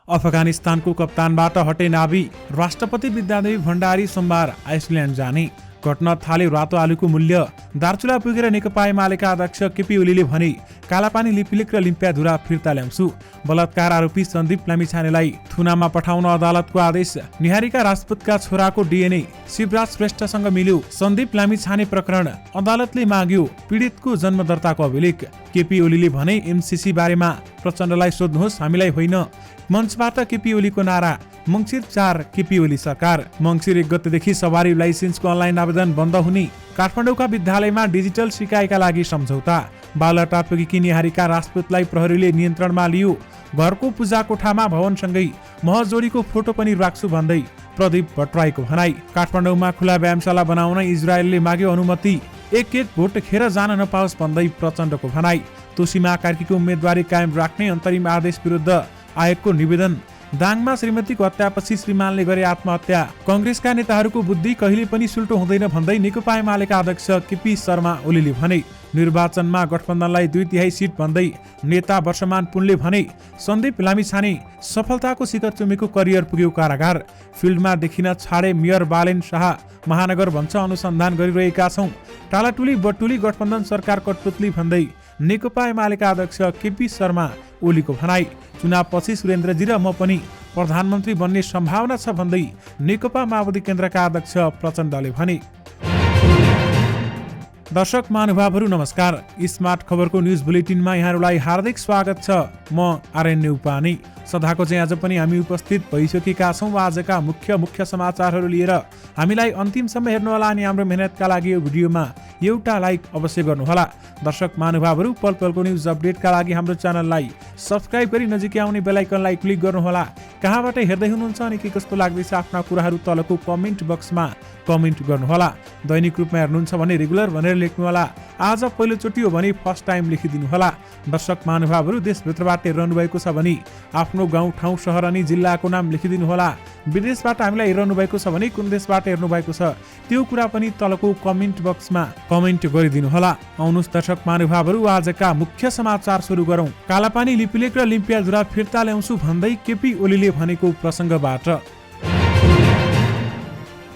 अफगानिस्तानको कप्तानबाट हटे नाभी। राष्ट्रपति विद्यादेवी भण्डारी सोमबार आइसल्यान्ड जाने। घट्न थाल्यो रातो आलुको मूल्य। दार्चुला पुगेर नेकपा एमालेका अध्यक्ष केपी ओलीले भने कालापानी लिपिलेक र लिम्पियाधुरा फिर्ता ल्याउँछु। बलात्कार आरोपी सन्दीप लामिछानेलाई थुनामा पठाउन अदालतको आदेश। निहारिका राजपूतका छोराको डीएनए शिवराज श्रेष्ठसँग मिल्यो। सन्दीप लामिछाने प्रकरण अदालतले माग्यो पीडितको जन्म दर्ताको अभिलेख। केपी ओलीले भने एमसीसी बारेमा प्रचण्डलाई सोध्नुहोस्, हामीलाई होइन। मञ्चबाट केपी ओलीको नारा। मङ्सिर 4 केपी ओली सरकार। मङ्सिर 1 गतेदेखि सवारी लाइसेन्सको अनलाइन आवेदन बन्द हुने। काठमाडौँका विद्यालयमा डिजिटल सिकाइका लागि सम्झौता। बालटा पुगेकी निहारिका राजपूतलाई प्रहरीले नियन्त्रणमा लियो। घरको पूजा कोठामा भवनसँगै महजोडीको फोटो पनि राख्छु भन्दै प्रदीप भट्टराईको भनाई। काठमाडौँमा खुला व्यायामशाला बनाउन इजरायलले माग्यो अनुमति। एक भोट खेर जान नपाओस् भन्दै प्रचण्डको भनाई। तोसीमा कार्कीको उम्मेदवारी कायम राख्ने अन्तरिम आदेश विरुद्ध आयोगको निवेदन। दाङमा श्रीमतीको हत्यापछि श्रीमानले गरे आत्महत्या। कंग्रेसका नेताहरूको बुद्धि कहिले पनि सुल्टो हुँदैन भन्दै नेकपा एमालेका अध्यक्ष केपी शर्मा ओलीले भने। निर्वाचनमा गठबन्धनलाई 2/3 सिट भन्दै नेता वर्षमान पुनले भने सन्दीप लामिछाने सफलताको शिखर चुमेको करियर पुग्यो कारागार। फिल्डमा देखिन छाडे मेयर बालेन शाह। महानगर भन्छ अनुसन्धान गरिरहेका छौं। टालाटुली बटुली गठबन्धन सरकार कठपुतली भन्दै नेकपा एमालेका अध्यक्ष केपी शर्मा ओलीको भनाई। चुनावपछि सुरेन्द्रजी र म पनि प्रधानमन्त्री बन्ने सम्भावना छ भन्दै नेकपा माओवादी केन्द्रका अध्यक्ष प्रचण्डले भने। दर्शक महानुभावहरू नमस्कार। स्मार्ट खबरको न्युज बुलेटिनमा यहाँहरूलाई हार्दिक स्वागत छ। म आर्यन उपानी। सदाको चाहिँ आज पनि हामी उपस्थित भइसकेका छौँ आजका मुख्य समाचारहरू लिएर। हामीलाई अन्तिमसम्म हेर्नुहोला अनि हाम्रो मेहनतका लागि यो भिडियोमा एउटा लाइक अवश्य गर्नुहोला। दर्शक महानुभावहरू पल पलको न्युज अपडेटका लागि हाम्रो च्यानललाई सब्स्क्राइब गरी नजिकै आउने बेल आइकनलाई क्लिक गर्नुहोला। कहाँबाट हेर्दै हुनुहुन्छ अनि के कस्तो लाग्दैछ आफ्ना कुराहरू तलको कमेन्ट बक्समा कमेन्ट गर्नुहोला। दैनिक रूपमा हेर्नुहुन्छ भने रेगुलर भनेर लेख्नुहोला। आज पहिलोचोटि हो भने फर्स्ट टाइम लेखिदिनुहोला। दर्शक महानुभावहरू देशभित्रबाट हेरिरहनु भएको छ भने आफ्नो गाउँ ठाउँ सहर अनि जिल्लाको नाम लेखिदिनुहोला। विदेशबाट हामीलाई हेरिरहनु भएको छ भने कुन देशबाट हेर्नु भएको छ त्यो कुरा पनि तलको कमेन्ट बक्समा कमेन्ट गरिदिनुहोला। आउनुहोस् दर्शक महानुभावहरू आजका मुख्य समाचार सुरु गरौँ। कालापानी लिपिलेक र लिम्पियाधुरा फिर्ता ल्याउँछु भन्दै केपी ओलीले भनेको प्रसङ्गबाट।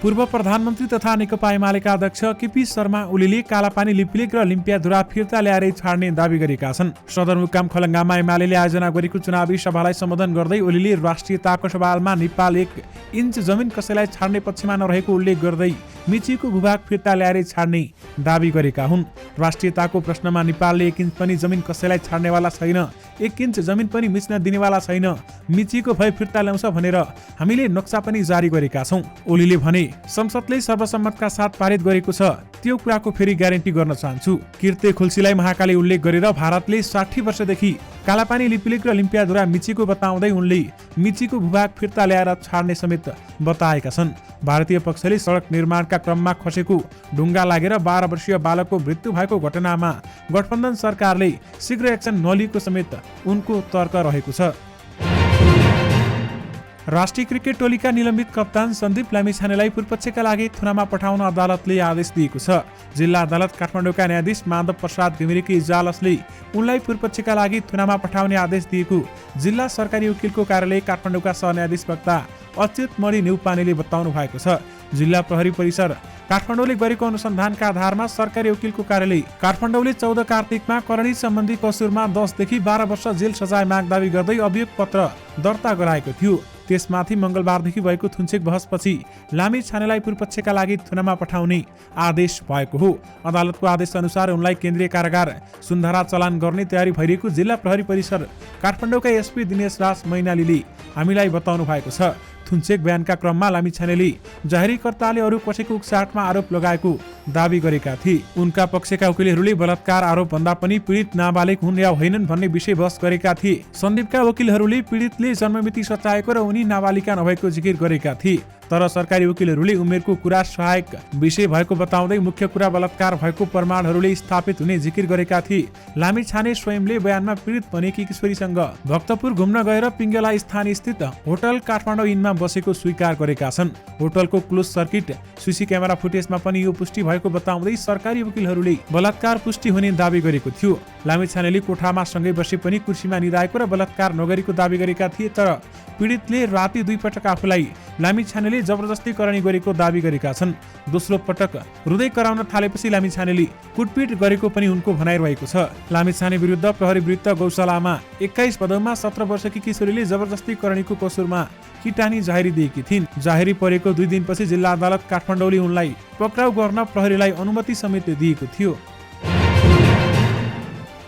पूर्व प्रधानमन्त्री तथा नेकपा एमालेका अध्यक्ष केपी शर्मा ओलीले कालापानी लिपिलेक र लिम्पियाधुरा फिर्ता ल्याएरै छाड्ने दावी गरेका छन्। सदरमुकाम खलङ्गामा एमालेले आयोजना गरेको चुनावी सभालाई सम्बोधन गर्दै ओलीले राष्ट्रियताको सवालमा नेपाल 1 इन्च जमिन कसैलाई छाड्ने पक्षमा नरहेको उल्लेख गर्दै मिचीको भूभाग फिर्ता ल्याएरै छाड्ने दावी गरेका हुन्। राष्ट्रियताको प्रश्नमा नेपालले 1 इन्च पनि जमिन कसैलाई छाड्नेवाला छैन, 1 इन्च जमिन पनि मिच्न दिनेवाला छैन। मिचीको भए फिर्ता ल्याउँछ भनेर हामीले नक्सा पनि जारी गरेका छौं। ओलीले भने संसदले सर्वसम्मतका साथ पारित गरेको छ, त्यो कुराको फेरि ग्यारेन्टी गर्न चाहन्छु। कीर्ति खुल्सीलाई महाकाली उल्लेख गरेर भारतले 60 वर्षदेखि कालापानी लिपिलेक र लिम्पियाधुरा मिचीको बताउँदै उनले मिचीको भूभाग फिर्ता ल्याएर छाड्ने समेत बताएका छन्। भारतीय पक्षले सडक निर्माणका क्रममा खसेको ढुङ्गा लागेर 12 वर्षीय बालकको मृत्यु भएको घटनामा गठबन्धन सरकारले शीघ्र एक्सन नलिएको समेत उनको तर्क रहेको छ। राष्ट्रिय क्रिकेट टोलीका निलम्बित कप्तान सन्दीप लामिछानेलाई पूर्वपक्षका लागि थुनामा पठाउन अदालतले आदेश दिएको छ। जिल्ला अदालत काठमाडौँका न्यायाधीश माधव प्रसाद घिमिरेकी इजालसले उनलाई पूर्वपक्षका लागि थुनामा पठाउने आदेश दिएको जिल्ला सरकारी वकिलको कार्यालय काठमाडौँका सहन्यायाधीश वक्ता अच्युत मणि नेउपानेले बताउनु भएको छ। जिल्ला प्रहरी परिसर काठमाडौँले गरेको अनुसन्धानका आधारमा सरकारी वकिलको कार्यालय काठमाडौँले 14 कार्तिकमा करणी सम्बन्धी कसुरमा 10 देखि 12 वर्ष जेल सजाय माग दावी गर्दै अभियोग पत्र दर्ता गराएको थियो। त्यसमाथि मंगलबारदेखि भएको थुन्चेक बहसपछि लामिछानेलाई पूर्वपक्षका लागि थुनामा पठाउने आदेश भएको हो। अदालतको आदेश अनुसार उनलाई केन्द्रीय कारागार सुन्धारा चलान गर्ने तयारी भइरहेको जिल्ला प्रहरी परिसर काठमाडौँका एसपी दिनेश राज मैनालीले हामीलाई बताउनु भएको छ। थुन्चेक बयानका क्रममा लामिछानेले जाहेरीकर्ताले अरू कसैको उक्साहटमा आरोप लगाएको दावी गरेका थिए। उनका पक्षका वकिलहरूले बलात्कार आरोप भन्दा पनि पीडित नाबालिग हुन् या होइनन् भन्ने विषय बहस गरेका थिए। सन्दीपका वकिलहरूले पीडितले जन्ममिति सच्याएको र उनी नाबालिका नभएको जिकिर गरेका थिए। तर सरकारी वकिलहरूले उमेरको कुरा सहायक विषय भएको बताउँदै मुख्य कुरा बलात्कार भएको प्रमाणहरूले स्थापित हुने जिकिर गरेका थिए। लामिछाने स्वयंले बयानमा पीडित भनेकी किशोरीसँग भक्तपुर घुम्न गएर पिङ्गला स्थान स्थित होटल काठमाडौँ इनमा बसेको स्वीकार गरेका छन्। होटलको क्लोज सर्किट सीसी क्यामेरा फुटेजमा पनि यो पुष्टि भएको भएको बताउँदै सरकारी वकिलहरूले बलात्कार पुष्टि हुने दावी गरेको थियो। लामिछानेले कोठामा सँगै बसे पनि कुर्सीमा निदाएको र बलात्कार नगरेको दावी गरेका थिए, तर पीडितले राति 2 पटक आफूलाई लामिछानेले जबरजस्ती करणी गरेको दावी गरेका छन्। दोस्रो पटक हृदय कराउन थालेपछि लामिछानेले कुटपिट गरेको पनि उनको भनाइ रहेको छ। लामिछाने विरुद्ध प्रहरी वृत्त गौशालामा 21 भदौमा 17 वर्षकी किशोरीले जबरजस्ती करणीको कसुरमा किटानी जाहेरी दिएकी थिइन्। जाहेरी परेको 2 दिनपछि जिल्ला अदालत काठमाडौँले उनलाई पक्राउ गर्न प्रहरीलाई अनुमति समेत दिएको थियो।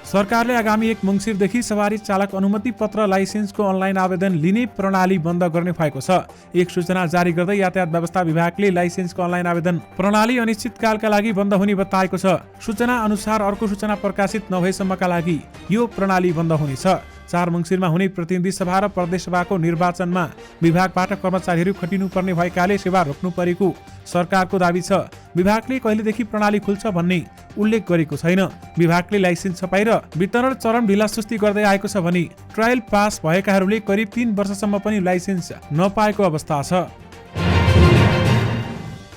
सरकारले आगामी 1 मङ्सिरदेखि सवारी चालक अनुमति पत्र लाइसेन्सको अनलाइन आवेदन लिने प्रणाली बन्द गर्ने भएको छ। एक सूचना जारी गर्दै यातायात व्यवस्था विभागले लाइसेन्सको अनलाइन आवेदन प्रणाली अनिश्चितकालका लागि बन्द हुने बताएको छ। सूचना अनुसार अर्को सूचना प्रकाशित नभएसम्मका लागि यो प्रणाली बन्द हुनेछ। 4 मङ्सिरमा हुने प्रतिनिधि सभा र प्रदेश सभाको निर्वाचनमा विभागबाट कर्मचारीहरू खटिनुपर्ने भएकाले सेवा रोक्नु परेको सरकारको दाबी छ। विभागले कहिलेदेखि प्रणाली खुल्छ भन्ने उल्लेख गरेको छैन। विभागले लाइसेन्स छपाई र वितरण चरण ढिलासुस्ती गर्दै आएको छ भने ट्रायल पास भएकाहरूले करिब 3 वर्षसम्म पनि लाइसेन्स नपाएको अवस्था छ।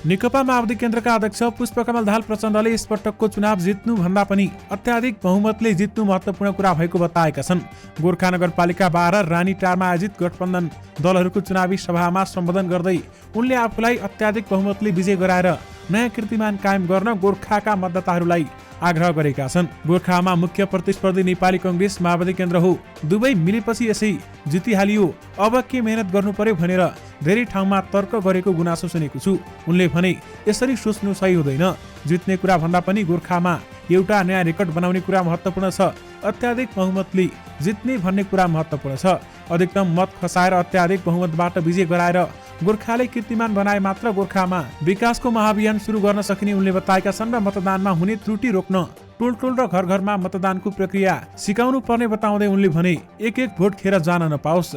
नेकपा माओवादी केन्द्रका अध्यक्ष पुष्पकमल दाहाल प्रचण्डले यसपटकको चुनाव जित्नु भन्दा पनि अत्याधिक बहुमतले जित्नु महत्त्वपूर्ण कुरा भएको बताएका छन्। गोर्खा नगरपालिका 12 रानीटारमा आयोजित गठबन्धन दलहरूको चुनावी सभामा सम्बोधन गर्दै उनले आफूलाई अत्याधिक बहुमतले विजय गराएर नयाँ कीर्तिमान कायम गर्न गोर्खाका मतदाताहरूलाई आग्रह गरेका छन्। गोर्खामा मुख्य प्रतिस्पर्धी नेपाली कांग्रेस माओवादी केन्द्र हो। दुवै मिलेपछि यसै जितिहालियो, अब के मेहनत गर्नु पर्यो भनेर धेरै ठाउँमा तर्क गरेको गुनासो सुनेको छु। उनले भने यसरी सोच्नु सही हुँदैन। जित्ने कुरा भन्दा पनि गोर्खामा एउटा नयाँ रेकर्ड बनाउने कुरा महत्त्वपूर्ण छ। अत्याधिक बहुमतले जित्ने भन्ने कुरा महत्त्वपूर्ण छ। अधिकतम मत खसाएर अत्याधिक बहुमतबाट विजय गराएर गोर्खाले कीर्तिमान बनाए मात्र गोर्खामा विकासको महाअभियान सुरु गर्न सकिने उनले बताएका छन् र मतदानमा हुने त्रुटि रोक्न टोल टोल र घर घरमा मतदानको प्रक्रिया सिकाउनु पर्ने बताउँदै उनले भने एक भोट खेर जान नपाओस्।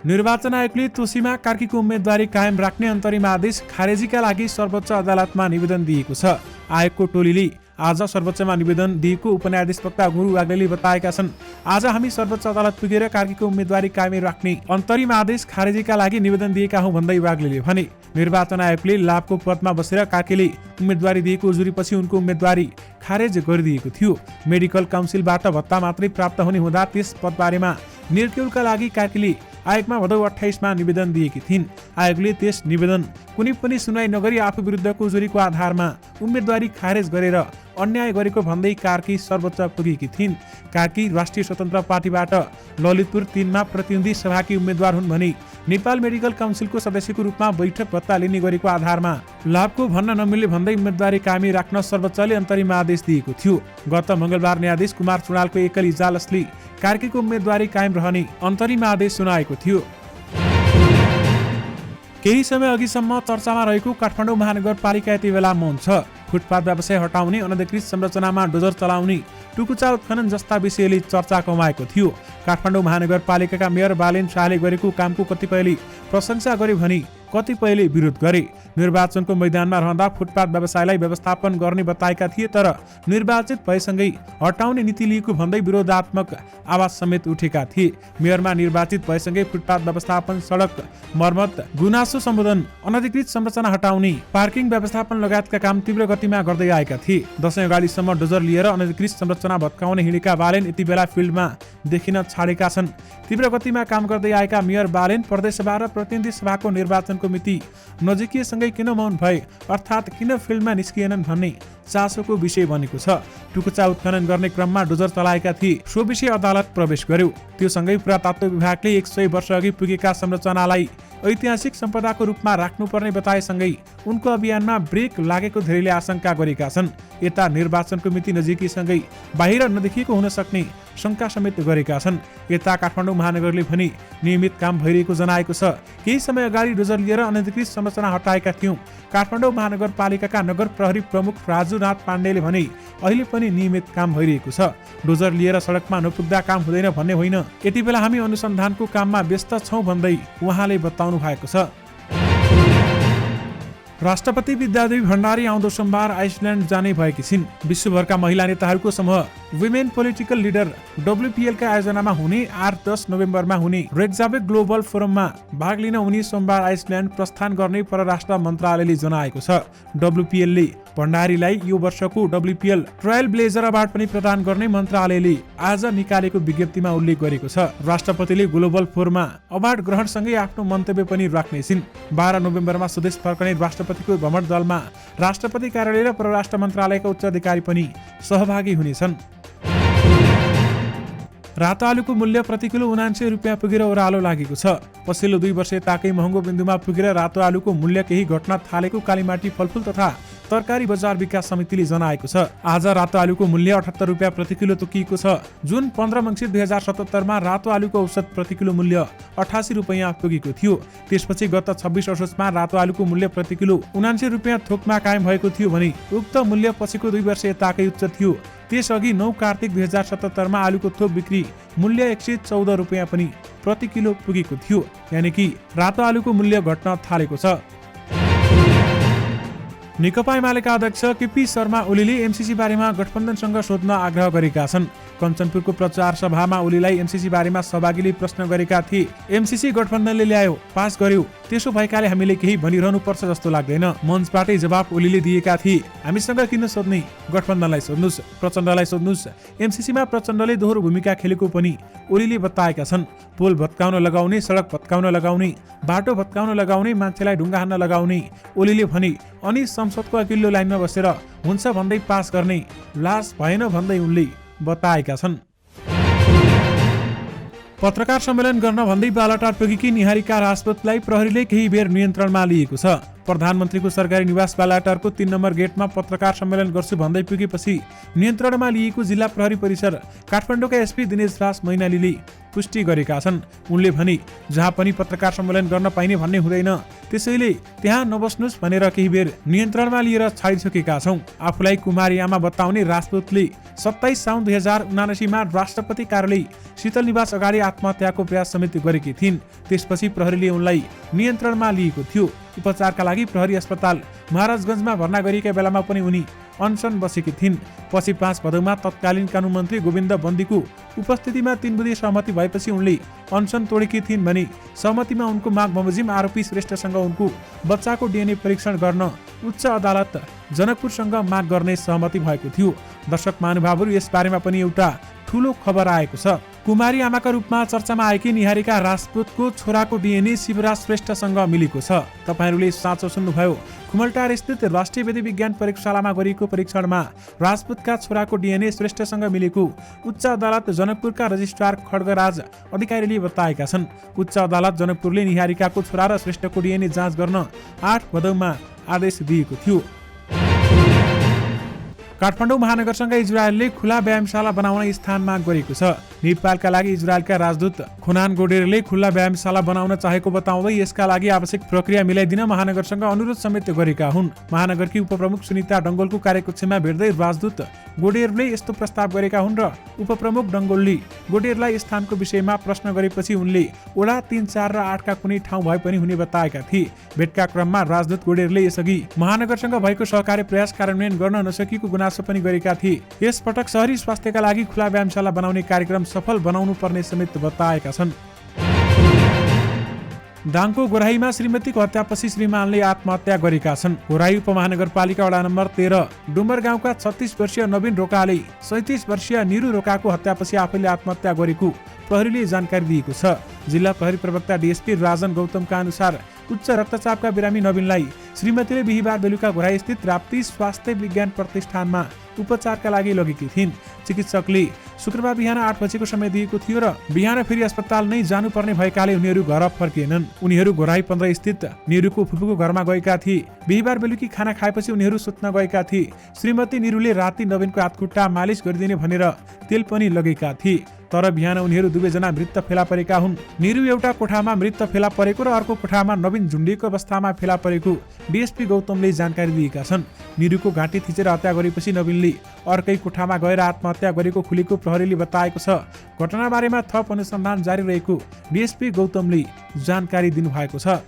निर्वाचन आयोगले तोसीमा कार्कीको उम्मेदवारी कायम राख्ने अन्तरिम आदेश खारेजीका लागि सर्वोच्च अदालतमा निवेदन दिएको छ। आयोगको टोलीले आज सर्वोच्चमा निवेदन दिएको उपन्यायाधीश वक्ता गुरु वाग्लेले बताएका छन्। आज हामी सर्वोच्च अदालत पुगेर कार्कीको उम्मेदवारी कायम राख्ने अन्तरिम आदेश खारेजीका लागि निवेदन दिएका हौं भन्दै वाग्लेले भने निर्वाचन आयोगले लाभको पदमा बसेर कार्कीले उम्मेदवारी दिएको उजुरीपछि उनको उम्मेदवारी खारेज गरिदिएको थियो। मेडिकल काउन्सिलबाट भत्ता मात्रै प्राप्त हुने हुँदा त्यस पदबारेमा निर्क्युलका लागि कार्कीले आयोगमा भदौ 28 निवेदन दिएकी थिइन्। आयोगले त्यस निवेदन कुनै पनि सुनवाई नगरी आफू विरुद्धको उजुरीको आधारमा उम्मेदवारी खारेज गरेर अन्याय गरेको भन्दै कार्की सर्वोच्च पुगेकी थिइन्। कार्की राष्ट्रिय स्वतन्त्र पार्टीबाट ललितपुर 3 प्रतिनिधि सभाकी उम्मेदवार हुन् भने नेपाल मेडिकल काउन्सिलको सदस्यको रूपमा बैठक भत्ता लिने गरेको आधारमा लाभको भन्न नमिल्ने भन्दै उम्मेदवारी कायमी राख्न सर्वोच्चले अन्तरिम आदेश दिएको थियो। गत मङ्गलबार न्यायाधीश कुमार चुडालको एकल इजलासले कार्कीको उम्मेदवारी कायम रहने अन्तरिम आदेश सुनाएको थियो। केही समय अघिसम्म चर्चामा रहेको काठमाडौँ महानगरपालिका यति बेला मौन छ। फुटपाथ व्यवसाय हटाउने, अनधिकृत संरचनामा डोजर चलाउने, टुकुचा उत्खनन जस्ता विषयले चर्चा कमाएको थियो। काठमाडौँ महानगरपालिकाका मेयर बालेन शाहले गरेको कामको कतिपयले प्रशंसा गरे भने कतिपयले विरोध गरे। निर्वाचनको मैदानमा रहँदा फुटपाथ व्यवसायलाई व्यवस्थापन गर्ने बताएका थिए, तर निर्वाचित भएसँगै हटाउने नीति लिएको भन्दै विरोधात्मक आवाज समेत उठेका थिए। मेयरमा निर्वाचित भएसँगै फुटपाथ व्यवस्थापन, सडक मर्मत, गुनासो सम्बोधन, अनधिकृत संरचना हटाउने, पार्किङ व्यवस्थापन लगायतका काम तीव्र गतिमा गर्दै आएका थिए। दशैं अगाडिसम्म डोजर लिएर अनधिकृत संरचना भत्काउने हिँडेका बालेन यति बेला फिल्डमा देखिन छाडेका छन्। तीव्र गतिमा काम गर्दै आएका मेयर बालेन प्रदेश सभा र प्रतिनिधि सभाको निर्वाचनको मिति नजिकिएसँगै किन मौन भए, अर्थात् किन फिल्डमा निस्किएनन् भन्ने चासोको विषय बनेको छ। टुकुचा उत्खनन गर्ने क्रममा डोजर चलाएका थिए, सो विषय अदालत प्रवेश गर्यो। त्यो सँगै पुरातत्व विभागले 100 वर्ष अघि पुगेका संरचनालाई ऐतिहासिक सम्पदाको रूपमा राख्नुपर्ने बताएसँगै उनको अभियानमा ब्रेक लागेको धेरैले आशंका गरेका छन्। यता निर्वाचनको मिति नजिकीसँगै बाहिर नदेखिएको हुन सक्ने शंका समेत गरेका छन्। यता काठमाडौँ महानगरले भने नियमित काम भइरहेको जनाएको छ। केही समय अगाडि डोजर लिएर अनधिकृत संरचना हटाएका थियौं। काठमाडौँ महानगरपालिकाका नगर प्रहरी प्रमुख राजुनाथ पाण्डेले भने अहिले पनि नियमित काम भइरहेको छ। डोजर लिएर सडकमा नपुग्दा काम हुँदैन भन्ने होइन, यति बेला हामी अनुसन्धानको काममा व्यस्त छौं भन्दै उहाँले बताउनु भएको छ। राष्ट्रपति विद्यादेवी भण्डारी आउँदो सोमबार आइसल्यान्ड जाने भएकी छिन्। विश्वभरका महिला नेताहरूको समूह वुमेन पोलिटिकल लिडर WPL का आयोजनामा हुने 8-10 नोभेम्बरमा हुने रेक्जाबेक ग्लोबल फोरममा भाग लिन उनी सोमबार आइसल्यान्ड प्रस्थान गर्ने परराष्ट्र मन्त्रालयले जनाएको छ। WPL ले भण्डारीलाई यो वर्षको WPL ट्रायल ब्लेजर अवार्ड पनि प्रदान गर्ने मन्त्रालयले आज निकालेको विज्ञप्तिमा उल्लेख गरेको छ। राष्ट्रपतिले ग्लोबल फोरममा अवार्ड ग्रहणसँगै आफ्नो मन्तव्य पनि राख्नेछिन्। 12 नोभेम्बरमा स्वदेश फर्कने राष्ट्रपतिको भ्रमण दलमा राष्ट्रपति कार्यालय र परराष्ट्र मन्त्रालयका उच्च अधिकारी पनि सहभागी हुनेछन्। रातो आलुको मूल्य प्रति किलो 79 रुपियाँ पुगेर ओह्रालो लागेको छ। पछिल्लो 2 वर्ष ताकै महँगो बिन्दुमा पुगेर रातो आलुको मूल्य केही घट्न थालेको कालीमाटी फलफुल तथा तरकारी बजार विकास समितिले जनाएको छ। आज रातो आलुको मूल्य 78 रुपियाँ प्रति किलो तोकिएको छ। जुन 15 मङ्सिर 2077 मा रातो आलुको औसत प्रति किलो मूल्य 88 रुपियाँ पुगेको थियो। त्यसपछि गत 26 असोजमा रातो आलुको मूल्य प्रति किलो 79 रुपियाँ थोकमा कायम भएको थियो भने उक्त मूल्य पछिको 2 वर्ष यताकै उच्च थियो। त्यसअघि 9 कार्तिक 2077 मा आलुको थोक बिक्री मूल्य 114 रुपियाँ पनि प्रति किलो पुगेको थियो। यानि कि रातो आलुको मूल्य घट्न थालेको छ। नेकपा एमालेका अध्यक्ष केपी शर्मा ओलीले एमसीसी बारेमा गठबन्धनसँग सोध्न आग्रह गरेका छन्। कञ्चनपुरको प्रचार सभामा ओलीलाई एमसीसी बारेमा सहभागीले प्रश्न गरेका थिए। एमसीसी गठबन्धनले ल्यायो, पास गर्यो, त्यसो भएकाले हामीले केही भनिरहनु पर्छ जस्तो लाग्दैन। मञ्चबाटै जवाफ ओलीले दिएका थिए। हामीसँग किन सोध्ने, गठबन्धनलाई सोध्नुस्, प्रचण्डलाई सोध्नुस्। एमसीसीमा प्रचण्डले दोहोरो भूमिका खेलेको पनि ओलीले बताएका छन्। पोल भत्काउन लगाउने, सडक भत्काउन लगाउने, बाटो भत्काउन लगाउने, मान्छेलाई ढुङ्गा हान्न लगाउने ओलीले भने। अनि संसदको अघिल्लो लाइनमा बसेर हुन्छ भन्दै पास गर्ने, लास भएन भन्दै उनले बताएका छन्। पत्रकार सम्मेलन गर्न भन्दै बालाटार पुगेकी निहारिका राजपूतलाई प्रहरीले केही बेर नियन्त्रणमा लिएको छ। प्रधानमन्त्रीको सरकारी निवास बालाटारको 3 नम्बर गेटमा पत्रकार सम्मेलन गर्छु भन्दै पुगेपछि नियन्त्रणमा लिएको जिल्ला प्रहरी परिसर काठमाडौँका एसपी दिनेश राज मैनालीले पुष्टि गरेका छन्। उनले भने जहाँ पनि पत्रकार सम्मेलन गर्न पाइने भन्ने हुँदैन, त्यसैले त्यहाँ नबस्नुस् भनेर केही बेर नियन्त्रणमा लिएर छाडिसकेका छौँ। आफूलाई कुमारी आमा बताउने राजपूतले 27 साउन 2079 मा राष्ट्रपति कार्यालय शीतल निवास अगाडि आत्महत्याको प्रयास समेत गरेकी थिइन्। त्यसपछि प्रहरीले उनलाई नियन्त्रणमा लिएको थियो। उपचारका लागि प्रहरी अस्पताल महाराजगञ्जमा भर्ना गरिएका बेलामा पनि उनी अनसन बसेकी थिइन्। पछि 5 भदौमा तत्कालीन कानुन मन्त्री गोविन्द बन्दीको उपस्थितिमा 3 बुँदे सहमति भएपछि उनले अनसन तोडेकी थिइन् भने सहमतिमा उनको माग बमोजिम आरोपी श्रेष्ठसँग उनको बच्चाको DNA परीक्षण गर्न उच्च अदालत जनकपुरसँग माग गर्ने सहमति भएको थियो। दर्शक महानुभावहरू, यस बारेमा पनि एउटा ठूलो खबर आएको छ। कुमारी आमाका रूपमा चर्चामा आएकी निहारिका राजपूतको छोराको DNA शिवराज श्रेष्ठसँग मिलेको छ। तपाईहरूले साँचो सुन्नुभयो। खुमलटार स्थित राष्ट्रिय विधि विज्ञान प्रयोगशालामा गरिएको परीक्षणमा राजपूतका छोराको DNA श्रेष्ठसँग मिलेको उच्च अदालत जनकपुरका रजिस्ट्रार खड्गराज अधिकारीले बताएका छन्। उच्च अदालत जनकपुरले निहारिकाको छोरा र श्रेष्ठको DNA जाँच गर्न 8 भदौमा आदेश दिएको थियो। काठमाडौँ महानगरसँग इजरायलले खुला व्यायामशाला बनाउन स्थान माग गरेको छ। नेपालका लागि इजरायलका राजदूत खुनान गोडेरले खुला व्यायामशाला बनाउन चाहेको बताउँदै यसका लागि आवश्यक प्रक्रिया मिलाइदिन महानगरसँग अनुरोध समेत गरेका हुन्। महानगरकी उपप्रमुख सुनिता डङ्गोलको कार्यकक्षमा भेट्दै राजदूत गोडेरले यस्तो प्रस्ताव गरेका हुन् र उपप्रमुख डङ्गोलले गोडेरलाई स्थानको विषयमा प्रश्न गरेपछि उनले वडा 3, 4 र 8 का कुनै ठाउँ भए पनि हुने बताएका थिए। भेटका क्रममा राजदूत गोडेरले यसअघि महानगरसँग भएको सहकार्य प्रयास कार्यान्वयन गर्न नसकेको गुनासो पनि गरेका थिए। यस पटक शहरी स्वास्थ्यका लागि खुला व्यायामशाला बनाउने कार्यक्रम सफल बनाउनु पर्ने समेत बताएका छन्। दाङको गोराहीमा श्रीमतीको हत्यापछि श्रीमानले आत्महत्या गरेका छन्। गोराही उपमहानगरपालिका वडा नम्बर 13 डुम्बर गाउँका 36 वर्षीय नवीन रोकाले 37 वर्षीय निरु रोकाको हत्यापछि आफैले आत्महत्या गरेको प्रहरीले जानकारी दिएको छ। जिल्ला प्रहरी प्रवक्ता डीएसपी राजन गौतमका अनुसार उच्च रक्तचापका बिरामी नवीनलाई श्रीमतीले बिहिबार बेलुका गोराही स्थित राप्ती स्वास्थ्य विज्ञान प्रतिष्ठानमा उपचारका लागि लगेकी थिइन्। चिकित्सकले शुक्रबार बिहान 8 बजेको समय दिएको थियो र बिहान फेरि अस्पताल नै जानुपर्ने भएकाले उनीहरू घर फर्किएनन्। उनीहरू गोराही 15 स्थित निरुको फुपूको घरमा गएका थिए। बिहिबार बेलुकी खाना खाएपछि उनीहरू सुत्न गएका थिए। श्रीमती निरुले राति नवीनको हातखुट्टा मालिस गरिदिने भनेर तेल पनि लगेका थिए। तर बिहान उनीहरू दुवैजना मृत फेला परेका हुन्। निरु एउटा कोठामा मृत फेला परेको र अर्को कोठामा नवीन झुन्डिएको अवस्थामा फेला परेको डीएसपी गौतमले जानकारी दिएका छन्। निरुको घाँटी थिचेर हत्या गरेपछि नवीनले अर्कै कोठामा गएर आत्महत्या गरेको खुलेको प्रहरीले बताएको छ। घटनाबारेमा थप अनुसन्धान जारी रहेको डीएसपी गौतमले जानकारी दिनुभएको छ।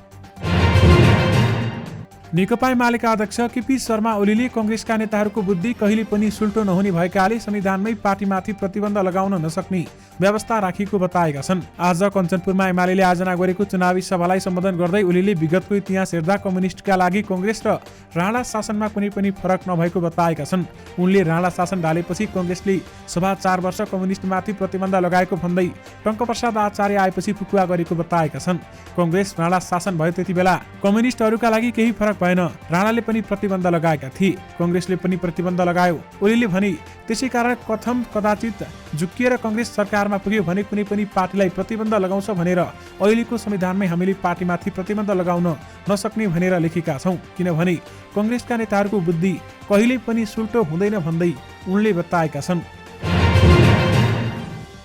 नेकपा एमालेका अध्यक्ष केपी शर्मा ओलीले कङ्ग्रेसका नेताहरूको बुद्धि कहिले पनि सुल्टो नहुने भएकाले संविधानमै पार्टीमाथि प्रतिबन्ध लगाउन नसक्ने व्यवस्था राखिएको बताएका छन्। आज कञ्चनपुरमा एमालेले आयोजना गरेको चुनावी सभालाई सम्बोधन गर्दै ओलीले विगतको इतिहास हेर्दा कम्युनिस्टका लागि कङ्ग्रेस र राणा शासनमा कुनै पनि फरक नभएको बताएका छन्। उनले राणा शासन ढालेपछि कङ्ग्रेसले सभा 4 वर्ष कम्युनिस्टमाथि प्रतिबन्ध लगाएको भन्दै टङ्कप्रसाद आचार्य आएपछि फुकुवा गरेको बताएका छन्। कङ्ग्रेस राणा शासन भयो त्यति बेला कम्युनिस्टहरूका लागि केही फरक भएन, राणाले पनि प्रतिबन्ध लगाएका थिए, कङ्ग्रेसले पनि प्रतिबन्ध लगायो ओलीले भने। त्यसै कारण कथम कदाचित झुक्किएर कङ्ग्रेस सरकारमा पुग्यो भने कुनै पनि पार्टीलाई प्रतिबन्ध लगाउँछ भनेर अहिलेको संविधानमै हामीले पार्टीमाथि प्रतिबन्ध लगाउन नसक्ने भनेर लेखेका छौँ, किनभने कङ्ग्रेसका नेताहरूको बुद्धि कहिल्यै पनि सुल्टो हुँदैन भन्दै उनले बताएका छन्।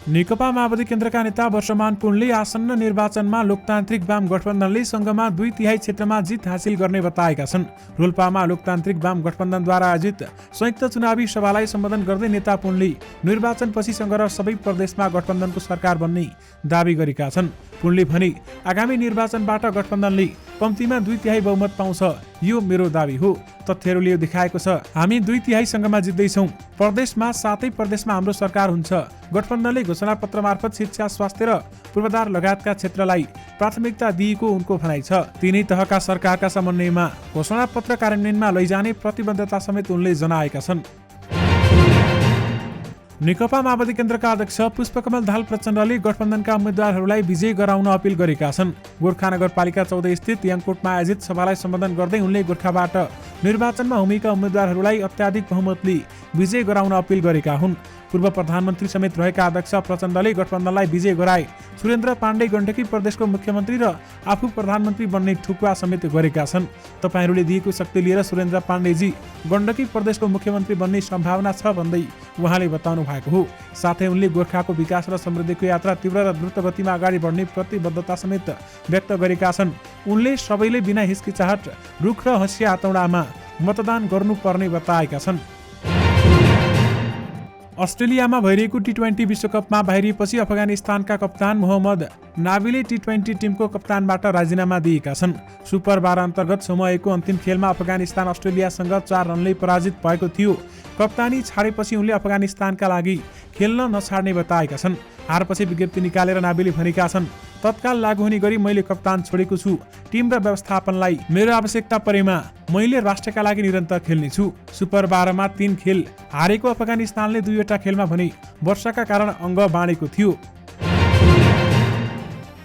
नेकपा माओवादी केन्द्रका नेता वर्षमान पुनले आसन्न निर्वाचनमा लोकतान्त्रिक वाम गठबन्धनले सङ्घमा 2/3 क्षेत्रमा जित हासिल गर्ने बताएका छन्। रोल्पामा लोकतान्त्रिक वाम गठबन्धनद्वारा आयोजित संयुक्त चुनावी सभालाई सम्बोधन गर्दै नेता पुनले निर्वाचनपछि सङ्घ र सबै प्रदेशमा गठबन्धनको सरकार बन्ने दावी गरेका छन्। पुनले भने आगामी निर्वाचनबाट गठबन्धनले कम्तीमा 2/3 बहुमत पाउँछ, यो मेरो दावी हो। तथ्यहरूले देखाएको छ हामी 2/3 सङ्घमा जित्दैछौँ। प्रदेशमा 7 प्रदेशमा हाम्रो सरकार हुन्छ। गठबन्धनले घोषणापत्र मार्फत शिक्षा, स्वास्थ्य र पूर्वाधार लगायतका क्षेत्रलाई प्राथमिकता दिएको उनको भनाइ छ। तीनै तहका सरकारका समन्वयमा घोषणापत्र कार्यान्वयनमा लैजाने प्रतिबद्धता समेत उनले जनाएका छन्। नेकपा माओवादी केन्द्रका अध्यक्ष पुष्पकमल दाहाल प्रचण्डले गठबन्धनका उम्मेद्वारहरूलाई विजय गराउन अपील गरेका छन्। गोर्खा नगरपालिका 14 स्थित याङकोटमा आयोजित सभालाई सम्बोधन गर्दै उनले गोर्खाबाट निर्वाचनमा हुमेका उम्मेद्वारहरूलाई अत्याधिक बहुमतले विजय गराउन अपील गरेका हुन्। पूर्व प्रधानमन्त्री समेत रहेका अध्यक्ष प्रचण्डले गठबन्धनलाई विजय गराए सुरेन्द्र पाण्डे गण्डकी प्रदेशको मुख्यमन्त्री र आफू प्रधानमन्त्री बन्ने ठुकुवा समेत गरेका छन्। तपाईँहरूले दिएको शक्ति लिएर सुरेन्द्र पाण्डेजी गण्डकी प्रदेशको मुख्यमन्त्री बन्ने सम्भावना छ भन्दै उहाँले बताउनु भएको हो। साथै उनले गोर्खाको विकास र समृद्धिको यात्रा तीव्र र द्रुत गतिमा अगाडि बढ्ने प्रतिबद्धता समेत व्यक्त गरेका छन्। उनले सबैले बिना हिचकिचाहट रुख र हँसिया हतौडामा मतदान गर्नुपर्ने बताएका छन्। अस्ट्रेलियामा भइरहेको T20 विश्वकपमा बाहिरिएपछि अफगानिस्तानका कप्तान मोहम्मद नाबीले T20 टिमको कप्तानबाट राजीनामा दिएका छन्। सुपर 12 अन्तर्गत समूह A को अन्तिम खेलमा अफगानिस्तान अस्ट्रेलियासँग 4 रनले पराजित भएको थियो। कप्तानी छाडेपछि उनले अफगानिस्तानका लागि खेल्न नछाड्ने बताएका छन्। हारपछि विज्ञप्ति निकालेर नाबीले भनेका छन्, तत्काल लागू हुने गरी मैले कप्तान छोडेको छु। टिम र व्यवस्थापनलाई मेरो आवश्यकता परेमा मैले राष्ट्रका लागि निरन्तर खेल्नेछु। सुपर 12 मा 3 खेल हारेको अफगानिस्तानले 2वटा खेलमा भने वर्षाका कारण अङ्ग बाँडेको थियो।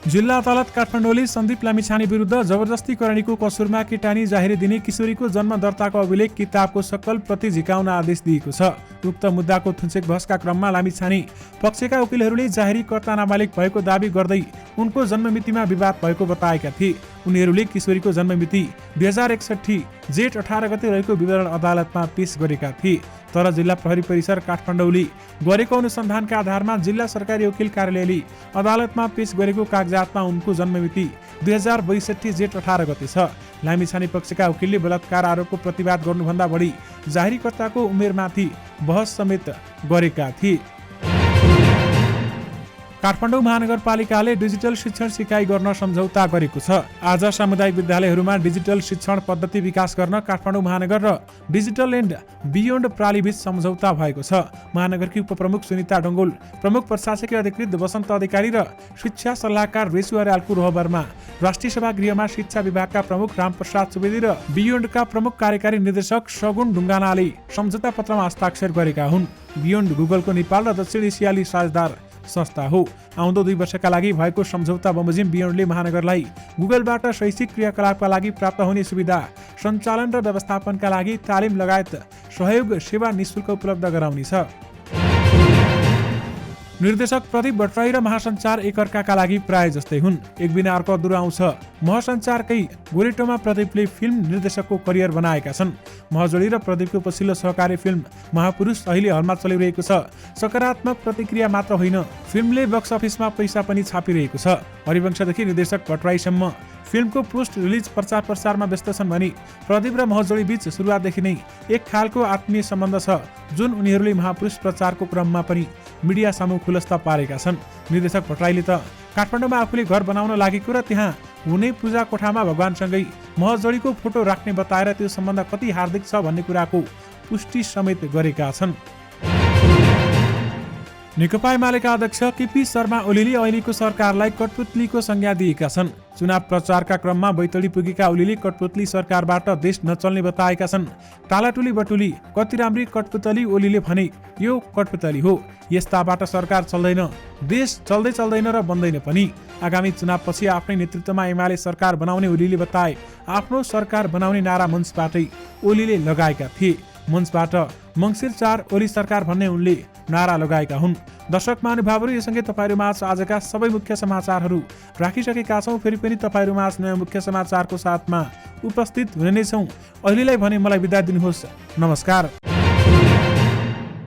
जिल्ला अदालत काठमाडौँले सन्दीप लामिछाने विरुद्ध जबरजस्ती करणीको कसुरमा केटानी जाहेरी दिने किशोरीको जन्म दर्ताको अभिलेख किताबको सक्कल प्रति झिकाउन आदेश दिएको छ। उक्त मुद्दाको थुन्सेक बहसका क्रममा लामिछाने पक्षका वकिलहरूले जाहेरीकर्ता नाबालिग भएको दावी गर्दै उनको जन्ममितिमा विवाद भएको बताएका थिए। उनीहरूले किशोरीको जन्ममिति 2061 जेठ 18 गते रहेको विवरण अदालतमा पेश गरेका थिए। तर जिल्ला प्रहरी परिसर काठमाडौँले गरेको अनुसन्धानका आधारमा जिल्ला सरकारी वकिल कार्यालयले अदालतमा पेश गरेको कागजातमा उनको जन्ममिति 2062 जेठ 18 गते छ। लामिछाने पक्षका वकिलले बलात्कार आरोपको प्रतिवाद गर्नुभन्दा बढी जाहेरीकर्ताको उमेरमाथि बहस समेत गरेका थिए। काठमाडौँ महानगरपालिकाले डिजिटल शिक्षण सिकाइ गर्न सम्झौता गरेको छ। आज सामुदायिक विद्यालयहरूमा डिजिटल शिक्षण पद्धति विकास गर्न काठमाडौँ महानगर र डिजिटल एन्ड बियोन्ड प्रालीबीच सम्झौता भएको छ। महानगरकी उपप्रमुख सुनिता डङ्गोल, प्रमुख प्रशासकीय अधिकृत वसन्त अधिकारी र शिक्षा सल्लाहकार रेसु अर्यालको रहबरमा राष्ट्रिय सभागृहमा शिक्षा विभागका प्रमुख रामप्रसाद सुवेदी र बियोन्डका प्रमुख कार्यकारी निर्देशक सगुन ढुङ्गानाले सम्झौता पत्रमा हस्ताक्षर गरेका हुन्। बियोन्ड गुगलको नेपाल र दक्षिण एसियाली साझेदार संस्था हो। आउँदो 2 वर्षका लागि भएको सम्झौता बमोजिम बियोन्डले महानगरलाई गुगलबाट शैक्षिक क्रियाकलापका लागि प्राप्त हुने सुविधा, सञ्चालन र व्यवस्थापनका लागि तालिम लगायत सहयोग सेवा निःशुल्क उपलब्ध गराउनेछ। निर्देशक प्रदीप भट्टराई र महासञ्चार एकअर्काका लागि प्राय जस्तै हुन्, एक बिना अर्को अधुरो आउँछ। महासञ्चारकै गोरेटोमा प्रदीपले फिल्म निर्देशकको करियर बनाएका छन्। महजोडी र प्रदीपको पछिल्लो सहकारी फिल्म महापुरुष अहिले हलमा चलिरहेको छ। सकारात्मक प्रतिक्रिया मात्र होइन, फिल्मले बक्स अफिसमा पैसा पनि छापिरहेको छ। हरिवंशदेखि निर्देशक भट्टराईसम्म फिल्मको पोस्ट रिलिज प्रचार प्रसारमा व्यस्त छन् भने प्रदीप र महजोडी बीच सुरुवातदेखि नै एक खालको आत्मीय सम्बन्ध छ, जुन उनीहरूले महापुरुष प्रचारको क्रममा पनि मिडिया सामु खुलस्त पारेका छन्। निर्देशक भट्टराईले त काठमाडौँमा आफूले घर बनाउन लागेको र त्यहाँ हुने पूजा कोठामा भगवानसँगै महजोडीको फोटो राख्ने बताएर त्यो सम्बन्ध कति हार्दिक छ भन्ने कुराको पुष्टि समेत गरेका छन्। नेकपा एमालेका अध्यक्ष केपी शर्मा ओलीले अहिलेको सरकारलाई कठपुतलीको संज्ञा दिएका छन्। चुनाव प्रचारका क्रममा बैतडी पुगेका ओलीले कठपुतली सरकारबाट देश नचल्ने बताएका छन्। टालाटुली बटुली कति राम्री कठपुतली, ओलीले भने यो कठपुतली हो, यस्ताबाट सरकार चल्दैन, देश चल्दैन र बन्दैन पनि। आगामी चुनावपछि आफ्नै नेतृत्वमा एमाले सरकार बनाउने ओलीले बताए। आफ्नो सरकार बनाउने नारा मञ्चबाटै ओलीले लगाएका थिए। मञ्चबाट मङ्सिर 4 ओली सरकार भन्ने उनले नारा लगाएका हुन्। दर्शक महानुभावहरू, यससँगै तपाईँहरूमाझ आजका सबै मुख्य समाचारहरू राखिसकेका छौँ। फेरि पनि तपाईँहरूमाझ नयाँ मुख्य समाचारको साथमा उपस्थित हुने नै छौँ। अहिलेलाई भने मलाई बिदा दिनुहोस्। नमस्कार।